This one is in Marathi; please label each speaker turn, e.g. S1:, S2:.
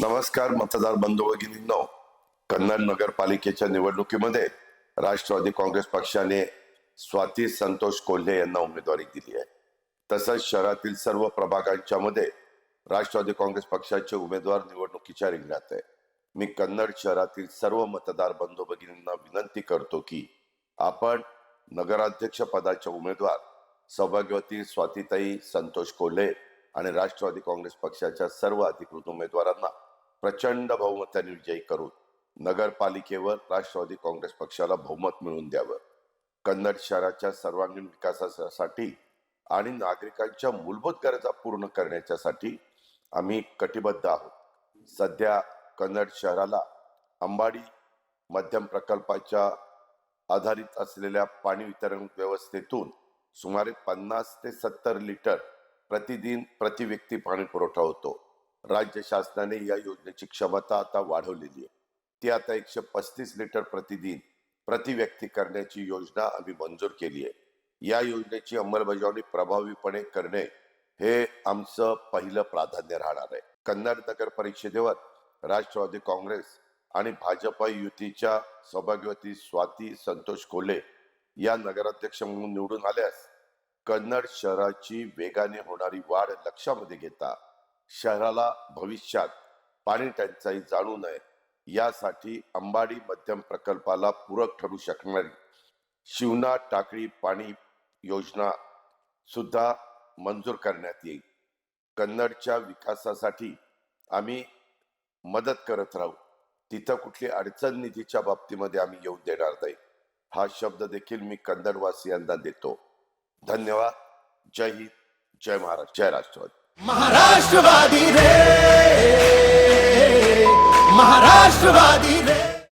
S1: नमस्कार मतदार बंधू भगिनींनो, कन्नड नगरपालिकेच्या निवडणुकीमध्ये राष्ट्रवादी काँग्रेस पक्षाने स्वाती संतोष कोल्हे यांना उमेदवारी दिली आहे. तसंच शहरातील सर्व प्रभागांच्या मध्ये राष्ट्रवादी काँग्रेस पक्षाचे उमेदवार निवडणुकीच्या रिंगणात आहे. मी कन्नड शहरातील सर्व मतदार बंधू भगिनींना विनंती करतो की आपण नगराध्यक्ष पदाचे उमेदवार सौभाग्यवती स्वातीताई संतोष कोल्हे आणि राष्ट्रवादी काँग्रेस पक्षाच्या सर्व अधिकृत उमेदवारांना प्रचंड बहुमताने विजयी करून नगरपालिकेवर राष्ट्रवादी काँग्रेस पक्षाला बहुमत मिळवून द्यावं. कन्नड शहराच्या सर्वांगीण विकासासाठी आणि नागरिकांच्या मूलभूत गरजा पूर्ण करण्यासाठी आम्ही कटिबद्ध आहोत. सध्या कन्नड शहराला अंबाडी मध्यम प्रकल्पाच्या आधारित असलेल्या पाणी वितरण व्यवस्थेतून सुमारे 50 ते 70 लिटर प्रतिदिन प्रति व्यक्ती पाणी पुरवठा होतो. राज्य शासनाने या योजनेची क्षमता आता वाढवलेली आहे. ती आता 135 लिटर प्रतिदिन प्रति व्यक्ती करण्याची योजना आम्ही मंजूर केली आहे. या योजनेची अंमलबजावणी प्रभावीपणे करणे हे आमचं पहिलं प्राधान्य राहणार आहे. कन्नड नगर परिषदेवर राष्ट्रवादी काँग्रेस आणि भाजप युतीच्या सौभाग्यवती स्वाती संतोष कोल्हे या नगराध्यक्ष म्हणून निवडून आल्यास कन्नड शहराची वेगाने होणारी वाढ लक्षामध्ये घेता शहराला भविष्यात पाणी टंचाई जाणू नये यासाठी अंबाडी मध्यम प्रकल्पाला पूरक ठरू शकणारी शिवना टाकळी पाणी योजना सुद्धा मंजूर करण्यात येईल. कन्नडच्या विकासासाठी आम्ही मदत करत राहू. तिथं कुठली अडचण निधीच्या बाबतीमध्ये आम्ही येऊ देणार नाही. हा शब्द देखील मी कन्नडवासियांना देतो. धन्यवाद. जय हिंद, जय महाराष्ट्र, जय राष्ट्रवादी.
S2: महाराष्ट्रवादी रे, महाराष्ट्रवादी रे.